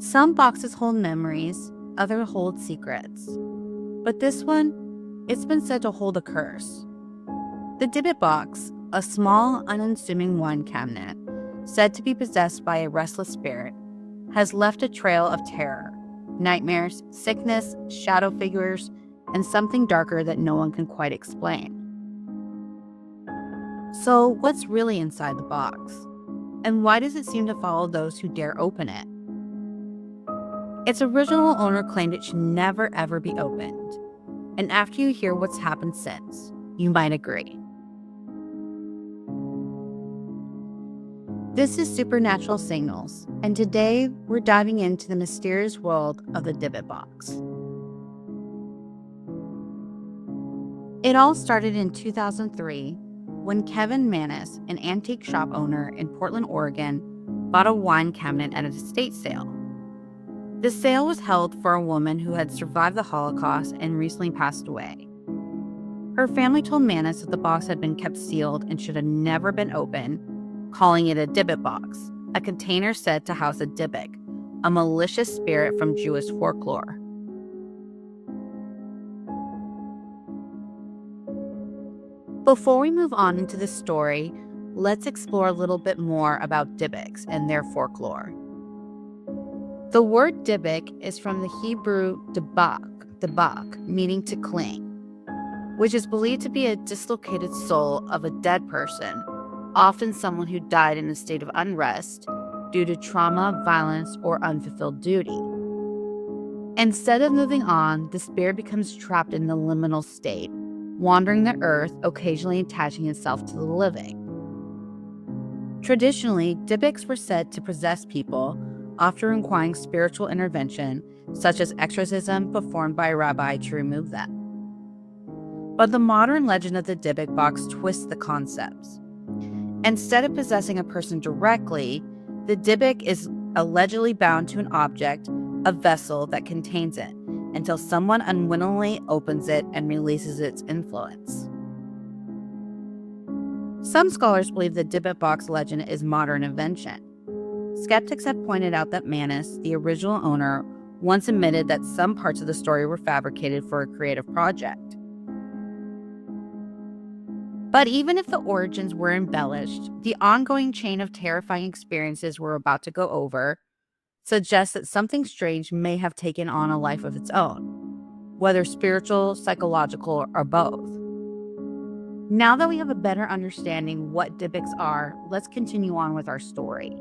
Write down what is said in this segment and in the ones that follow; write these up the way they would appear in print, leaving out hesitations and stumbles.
Some boxes hold memories, others hold secrets. But this one, it's been said to hold a curse. The Dybbuk Box, a small, unassuming wine cabinet, said to be possessed by a restless spirit, has left a trail of terror, nightmares, sickness, shadow figures, and something darker that no one can quite explain. So, what's really inside the box? And why does it seem to follow those who dare open it? Its original owner claimed it should never ever be opened. And after you hear what's happened since, you might agree. This is Supernatural Signals, and today we're diving into the mysterious world of the Dybbuk Box. It all started in 2003 when Kevin Manis, an antique shop owner in Portland, Oregon, bought a wine cabinet at an estate sale. The sale was held for a woman who had survived the Holocaust and recently passed away. Her family told Manis that the box had been kept sealed and should have never been opened, calling it a Dybbuk Box, a container said to house a Dybbuk, a malicious spirit from Jewish folklore. Before we move on into the story, let's explore a little bit more about Dybbuks and their folklore. The word Dybbuk is from the Hebrew Dybbuk, meaning to cling, which is believed to be a dislocated soul of a dead person, often someone who died in a state of unrest due to trauma, violence, or unfulfilled duty. Instead of moving on, the spirit becomes trapped in the liminal state, wandering the earth, occasionally attaching itself to the living. Traditionally, Dybbuks were said to possess people, often requiring spiritual intervention, such as exorcism performed by a rabbi to remove them. But the modern legend of the Dybbuk Box twists the concepts. Instead of possessing a person directly, the Dybbuk is allegedly bound to an object, a vessel that contains it, until someone unwittingly opens it and releases its influence. Some scholars believe the Dybbuk Box legend is modern invention. Skeptics have pointed out that Manis, the original owner, once admitted that some parts of the story were fabricated for a creative project. But even if the origins were embellished, the ongoing chain of terrifying experiences we're about to go over suggests that something strange may have taken on a life of its own, whether spiritual, psychological, or both. Now that we have a better understanding what Dybbuks are, let's continue on with our story.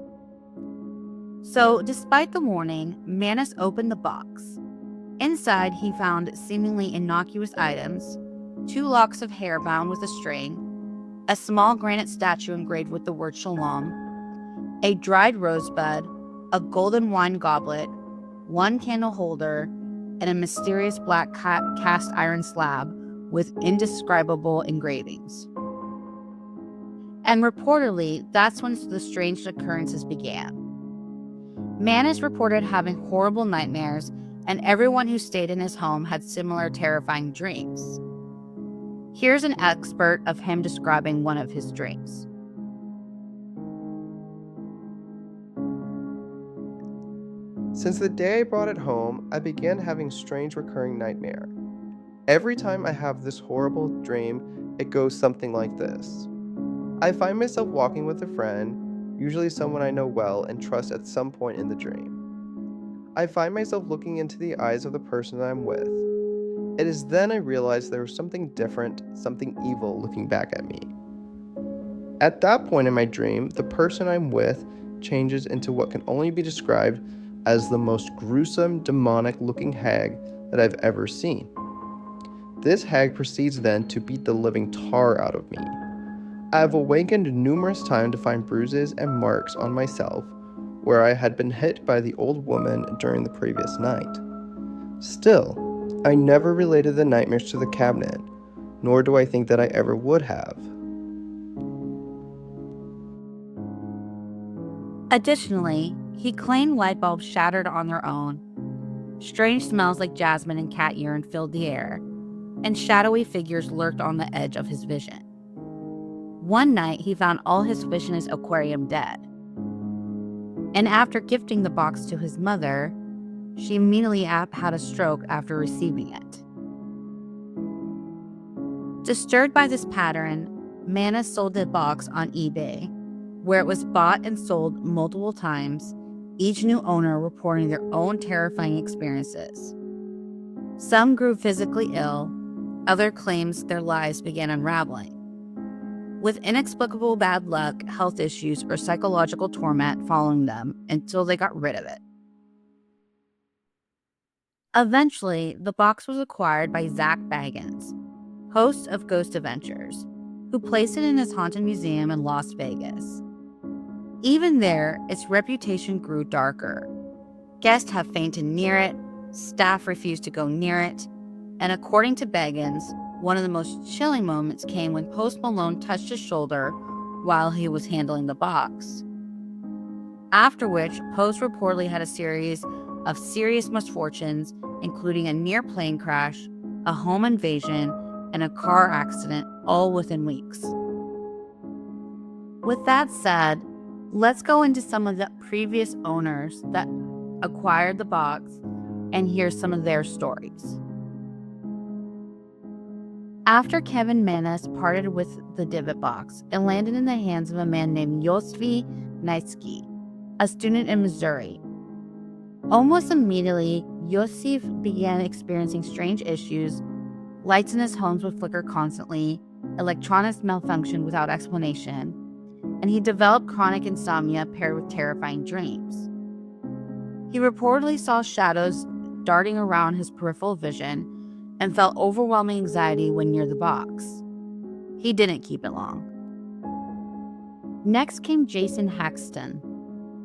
So, despite the warning, Manis opened the box. Inside, he found seemingly innocuous items, 2 locks of hair bound with a string, a small granite statue engraved with the word Shalom, a dried rosebud, a golden wine goblet, 1 candle holder, and a mysterious black cast iron slab with indescribable engravings. And reportedly, that's when the strange occurrences began. Manis reported having horrible nightmares, and everyone who stayed in his home had similar terrifying dreams. Here's an excerpt of him describing one of his dreams. Since the day I brought it home, I began having strange recurring nightmare. Every time I have this horrible dream, it goes something like this. I find myself walking with a friend, usually someone I know well and trust at some point in the dream. I find myself looking into the eyes of the person that I'm with. It is then I realize there was something different, something evil looking back at me. At that point in my dream, the person I'm with changes into what can only be described as the most gruesome, demonic-looking hag that I've ever seen. This hag proceeds then to beat the living tar out of me. I have awakened numerous times to find bruises and marks on myself where I had been hit by the old woman during the previous night. Still, I never related the nightmares to the cabinet, nor do I think that I ever would have. Additionally, he claimed light bulbs shattered on their own, strange smells like jasmine and cat urine filled the air, and shadowy figures lurked on the edge of his vision. One night, he found all his fish in his aquarium dead. And after gifting the box to his mother, she immediately had a stroke after receiving it. Disturbed by this pattern, Mana sold the box on eBay, where it was bought and sold multiple times, each new owner reporting their own terrifying experiences. Some grew physically ill, other claims their lives began unraveling, with inexplicable bad luck, health issues, or psychological torment following them until they got rid of it. Eventually, the box was acquired by Zach Bagans, host of Ghost Adventures, who placed it in his haunted museum in Las Vegas. Even there, its reputation grew darker. Guests have fainted near it, staff refused to go near it, and according to Bagans, one of the most chilling moments came when Post Malone touched his shoulder while he was handling the box. After which, Post reportedly had a series of serious misfortunes, including a near plane crash, a home invasion, and a car accident, all within weeks. With that said, let's go into some of the previous owners that acquired the box and hear some of their stories. After Kevin Manis parted with the Dybbuk Box, it landed in the hands of a man named Yosef Naitsky, a student in Missouri. Almost immediately, Yosef began experiencing strange issues. Lights in his homes would flicker constantly, electronics malfunction without explanation, and he developed chronic insomnia paired with terrifying dreams. He reportedly saw shadows darting around his peripheral vision and felt overwhelming anxiety when near the box. He didn't keep it long. Next came Jason Haxton,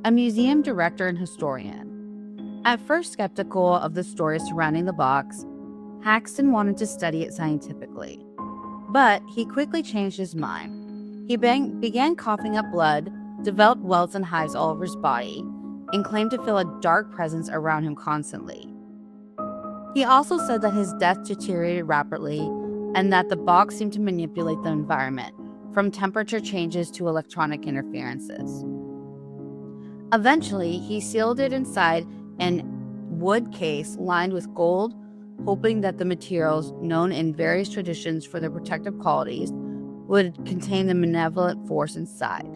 a museum director and historian. At first skeptical of the stories surrounding the box, Haxton wanted to study it scientifically, but he quickly changed his mind. He began coughing up blood, developed welts and hives all over his body, and claimed to feel a dark presence around him constantly. He also said that his death deteriorated rapidly and that the box seemed to manipulate the environment, from temperature changes to electronic interferences. Eventually, he sealed it inside an wood case lined with gold, hoping that the materials, known in various traditions for their protective qualities, would contain the malevolent force inside.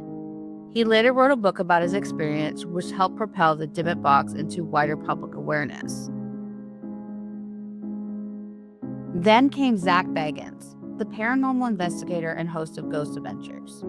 He later wrote a book about his experience, which helped propel the Dybbuk Box into wider public awareness. Then came Zach Bagans, the paranormal investigator and host of Ghost Adventures.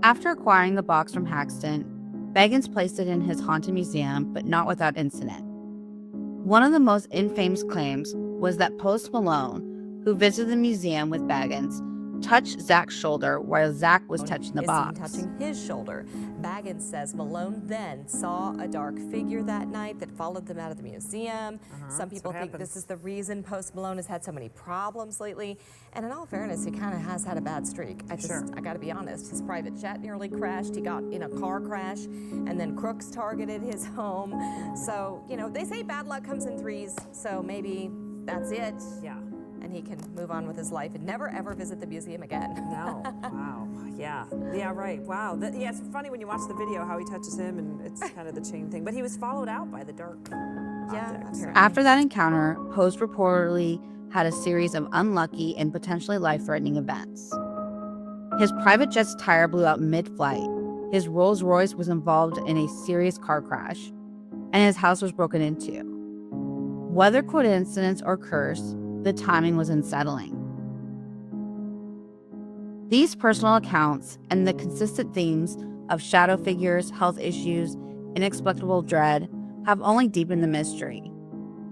After acquiring the box from Haxton, Bagans placed it in his haunted museum, but not without incident. One of the most infamous claims was that Post Malone, who visited the museum with Bagans, touched Zach's shoulder while Zach was touching the box. Touching his shoulder. Bagans says Malone then saw a dark figure that night that followed them out of the museum. Some people think this is the reason Post Malone has had so many problems lately. And in all fairness, he kind of has had a bad streak. I got to be honest, his private jet nearly crashed. He got in a car crash, and then crooks targeted his home. So, you know, they say bad luck comes in threes, so maybe that's it. Yeah. And he can move on with his life and never ever visit the museum again. No. Wow. Yeah. Yeah, right. Wow. Yeah, it's funny when you watch the video how he touches him, and it's kind of the chain thing. But he was followed out by the dark objects. After that encounter, Post reportedly had a series of unlucky and potentially life-threatening events. His private jet's tire blew out mid-flight, his Rolls Royce was involved in a serious car crash, and his house was broken into. Whether coincidence or curse, the timing was unsettling. These personal accounts and the consistent themes of shadow figures, health issues, inexplicable dread have only deepened the mystery.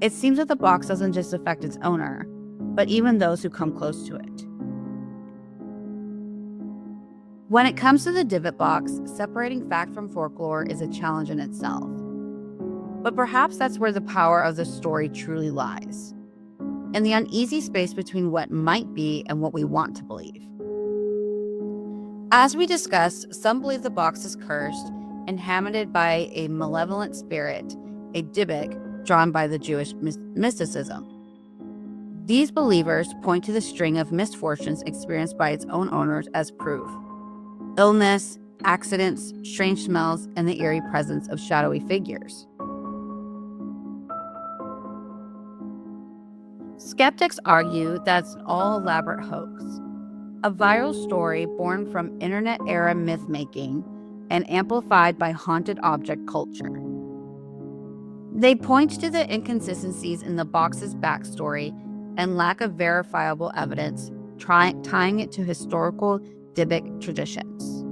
It seems that the box doesn't just affect its owner, but even those who come close to it. When it comes to the Dybbuk Box, separating fact from folklore is a challenge in itself. But perhaps that's where the power of the story truly lies, in the uneasy space between what might be and what we want to believe. As we discussed, some believe the box is cursed, inhabited by a malevolent spirit, a Dybbuk, drawn by the Jewish mysticism. These believers point to the string of misfortunes experienced by its own owners as proof. Illness, accidents, strange smells, and the eerie presence of shadowy figures. Skeptics argue that's an all-elaborate hoax, a viral story born from internet-era myth-making and amplified by haunted object culture. They point to the inconsistencies in the box's backstory and lack of verifiable evidence, tying it to historical Dybbuk traditions.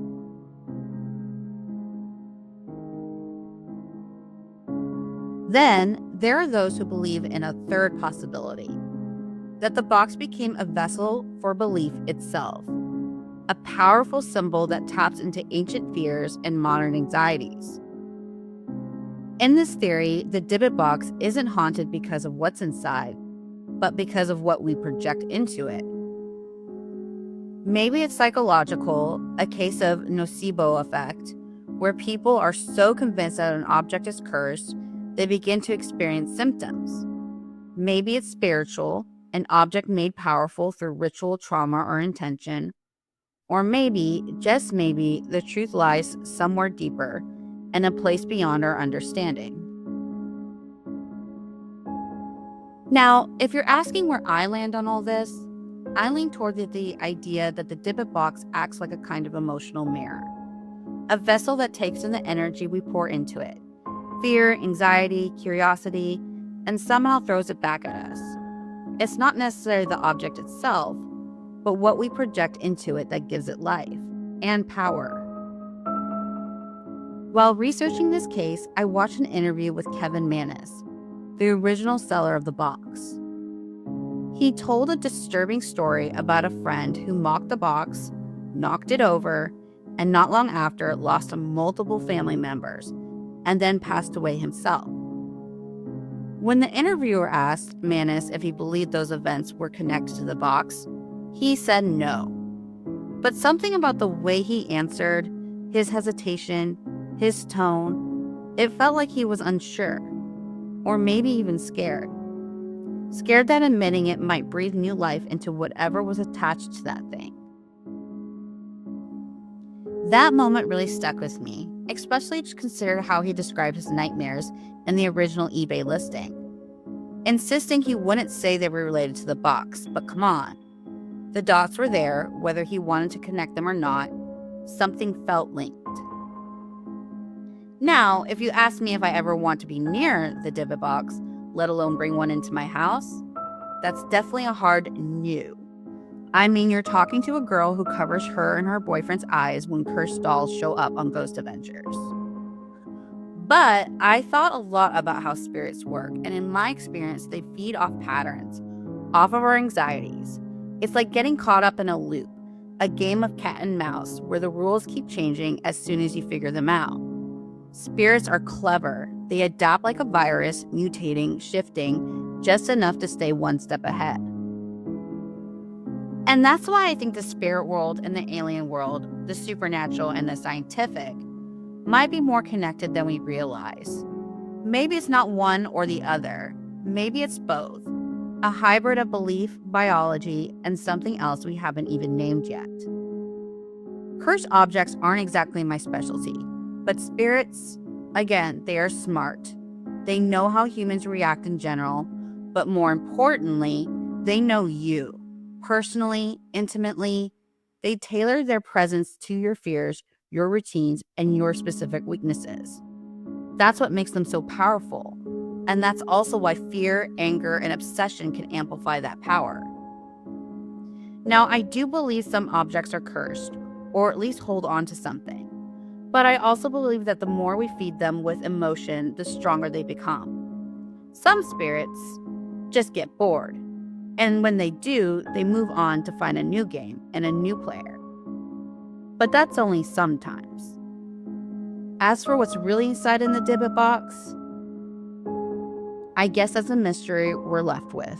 Then, there are those who believe in a third possibility, that the box became a vessel for belief itself, a powerful symbol that taps into ancient fears and modern anxieties. In this theory, the Dybbuk box isn't haunted because of what's inside, but because of what we project into it. Maybe it's psychological, a case of nocebo effect, where people are so convinced that an object is cursed, they begin to experience symptoms. Maybe it's spiritual, an object made powerful through ritual, trauma, or intention. Or maybe, just maybe, the truth lies somewhere deeper, in a place beyond our understanding. Now, if you're asking where I land on all this, I lean toward the idea that the Dybbuk box acts like a kind of emotional mirror, a vessel that takes in the energy we pour into it, fear, anxiety, curiosity, and somehow throws it back at us. It's not necessarily the object itself, but what we project into it that gives it life and power. While researching this case, I watched an interview with Kevin Mannis, the original seller of the box. He told a disturbing story about a friend who mocked the box, knocked it over, and not long after lost multiple family members, and then passed away himself. When the interviewer asked Mannis if he believed those events were connected to the box, he said no. But something about the way he answered, his hesitation, his tone, it felt like he was unsure, or maybe even scared. Scared that admitting it might breathe new life into whatever was attached to that thing. That moment really stuck with me, especially to consider how he described his nightmares in the original eBay listing, insisting he wouldn't say they were related to the box, but come on. The dots were there, whether he wanted to connect them or not. Something felt linked. Now, if you ask me if I ever want to be near the Dybbuk box, let alone bring one into my house, that's definitely a hard no. I mean, you're talking to a girl who covers her and her boyfriend's eyes when cursed dolls show up on Ghost Adventures. But I thought a lot about how spirits work, and in my experience, they feed off patterns, off of our anxieties. It's like getting caught up in a loop, a game of cat and mouse where the rules keep changing as soon as you figure them out. Spirits are clever. They adapt like a virus, mutating, shifting, just enough to stay one step ahead. And that's why I think the spirit world and the alien world, the supernatural and the scientific, might be more connected than we realize. Maybe it's not one or the other. Maybe it's both. A hybrid of belief, biology, and something else we haven't even named yet. Cursed objects aren't exactly my specialty, but spirits, again, they are smart. They know how humans react in general, but more importantly, they know you. Personally, intimately, they tailor their presence to your fears, your routines, and your specific weaknesses. That's what makes them so powerful. And that's also why fear, anger, and obsession can amplify that power. Now, I do believe some objects are cursed, or at least hold on to something. But I also believe that the more we feed them with emotion, the stronger they become. Some spirits just get bored. And when they do, they move on to find a new game and a new player. But that's only sometimes. As for what's really inside in the Dybbuk box, I guess that's a mystery we're left with.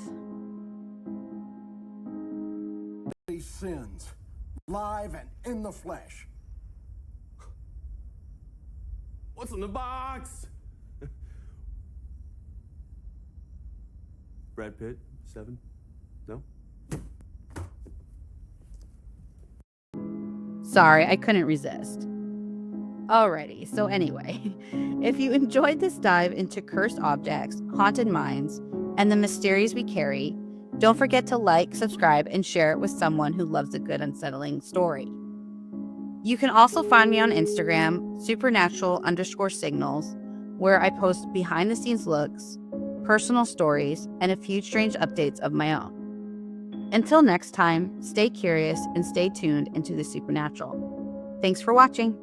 These sins, live and in the flesh. What's in the box? Brad Pitt, 7? No? Sorry, I couldn't resist. Alrighty, so anyway, if you enjoyed this dive into cursed objects, haunted minds, and the mysteries we carry, don't forget to like, subscribe, and share it with someone who loves a good unsettling story. You can also find me on Instagram, supernatural_signals, where I post behind-the-scenes looks, personal stories, and a few strange updates of my own. Until next time, stay curious and stay tuned into the supernatural. Thanks for watching.